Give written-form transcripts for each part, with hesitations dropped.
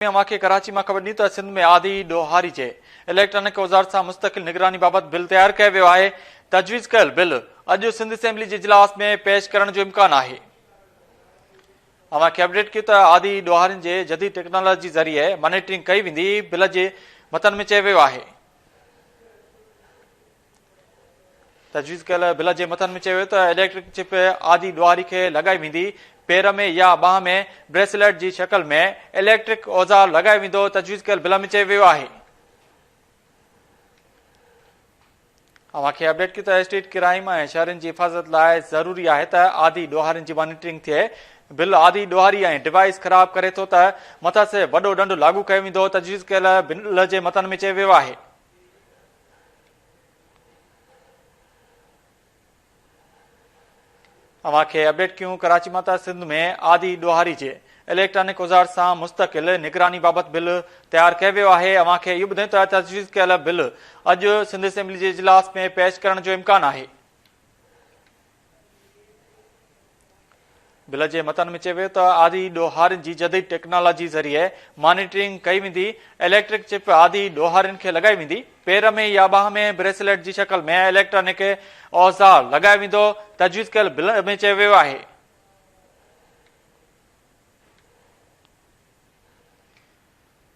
अवांखे कराची में ख़बर दी तो सिंध में आदि ॾोहारी जे इलेक्ट्रॉनिक औजार से मुस्तकिल निगरानी बाबत बिल तैयार किया वियो है। तजवीज़ कयल बिल अॼु सिंध असेंबली के इजलास में पेश करण जो इम्कान है। अवांखे अपडेट की तो आदि ॾोहारिन जे जदीद टेक्नोलॉजी ज़रिए मॉनिटरिंग कई वेंदी। बिल के मतन में चयो वियो है। तजवीज़ कयल बिल के मतन में चयो वियो तो इलेक्ट्रिक चिप आदि ॾोहारी के लगाई वेंदी। पैर में या बाह में ब्रेसलेट की शक्ल में इलेक्ट्रिक औजार लगाए वेंदो। तजवीज़ कयल बिल में चयो वियो है। अवांखे अपडेट की तो स्टेट क्राइम और शहरन की हिफाजत लाए जरूरी है तो आदि ॾोहारिन की मॉनिटरिंग थे। बिल आदि ॾोहारी डिवाइस खराब करे तो मथा से वडो दंड लागू किया वेंदो। तजवीज़ कयल बिल के मतन में चयो वियो है। अवांखे अपडेट क्यों कराची माता सिंध में आदि ॾोहारी जे इलेक्ट्रॉनिक औजार से मुस्तकिल निगरानी बाबत बिल तैयार किया वियो है। अवांखे इहो ॿुधायूं त तजवीज़ कयल बिल अॼु सिंध असेंबली के इजलास में पेश करण जो इम्कान है। बिल के मतन में चयो वियो तो आदि ॾोहारिन की जदीद टेक्नोलॉजी ज़रिए मॉनिटरिंग कई वेंदी। इलेक्ट्रिक चिप आदि ॾोहारिन के लगाई वेंदी। पैर में या बाह में ब्रेसलेट की शक्ल में इलेक्ट्रॉनिक औजार लगाए वेंदो। तजवीज़ कयल बिल में चयो वियो है।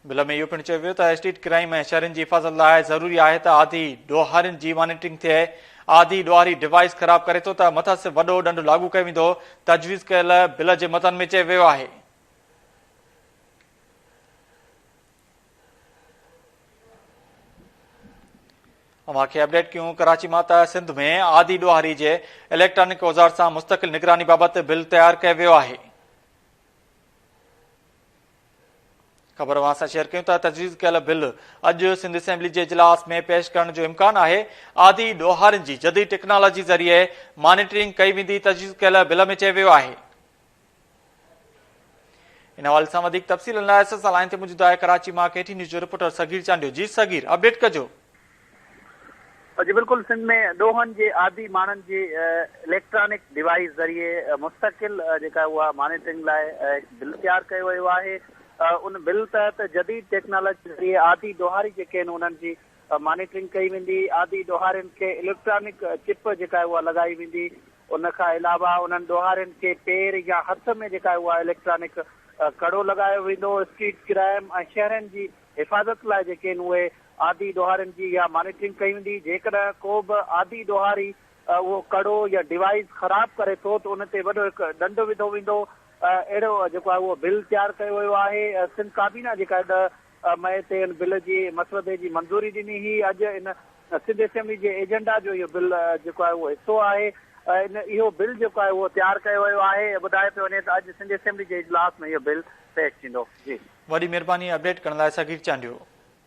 बिल में इहो पिणु चयो वियो त स्टेट क्राइम ऐं शहरनि जी हिफ़ाज़त लाइ ज़रूरी आहे त आदि ॾोहारिन जी मॉनिटरिंग थिए। आदि ॾोहारी डिवाइस ख़राब करे थो त मथा से वॾो दंड लागू कयो वेंदो। तजवीज़ कयल बिल जे मतन में चयो वियो आहे। अवांखे अपडेट क्यों कराची माता सिंध में आदि ॾोहारी जे इलेक्ट्रॉनिक औजार से मुस्तकिल निगरानी बाबत बिल तैयार किया वियो है। खबर अवां सां शेयर कयूं था। तजवीज़ कयल बिल अॼु सिंध असेंबली के इजलास में पेश करण जो इम्कान है। आदि ॾोहारिन की जदीद टेक्नोलॉजी ज़रिए मॉनिटरिंग कई वेंदी। तजवीज़ कयल बिल में चयो वियो है। इन हवाले से वधीक तफ़सील लाइ असां लाइन ते मौजूद है कराची में केटी न्यूज़ जो रिपोर्टर सगीर चांडियो। जी सगीर, अपडेट कजो। जी बिल्कुल, सिंध में ॾोहनि जे आदि माण्हुनि जी इलेक्ट्रॉनिक डिवाइस ज़रिए मुस्तकिल जेका उहा मॉनिटरिंग लाइ बिल तैयार कयो वियो आहे। उन बिल तहत जदीद टेक्नोलॉजी ज़रिए आदि ॾोहारी जेके आहिनि उन्हनि जी मॉनिटरिंग कई वेंदी। आदि ॾोहारिन के इलेक्ट्रॉनिक चिप जेका आहे उहा लॻाई वेंदी। उन खां अलावा उन्हनि ॾोहारिन के पेर या हथ में जेका आहे उहा इलेक्ट्रॉनिक कड़ो लॻायो वेंदो। स्ट्रीट क्राइम ऐं शहरनि जी हिफ़ाज़त लाइ जेके आहिनि उहे आदि ॾोहारिन जी इहा मॉनिटरिंग कई वेंदी। जेकॾहिं को बि आदि ॾोहारी उहो कड़ो या डिवाइस ख़राब करे थो त उन ते वॾो हिकु दंड विधो वेंदो। अहिड़ो जेको आहे उहो बिल तैयार कयो वियो आहे। सिंध काबीना जेका 10 मई ते इन बिल जी मसवदे जी मंज़ूरी ॾिनी हुई। अॼु इन सिंध असेंबली जे एजेंडा जो इहो बिल जेको आहे उहो हिसो आहे। इहो बिल जेको आहे उहो तैयार कयो वियो आहे। ॿुधाए पियो वञे त अॼु सिंध असेंबली जे इजलास में इहो बिल पेश थींदो। जी, वॾी महिरबानी अपडेट करण लाइ सगीर चांडियो।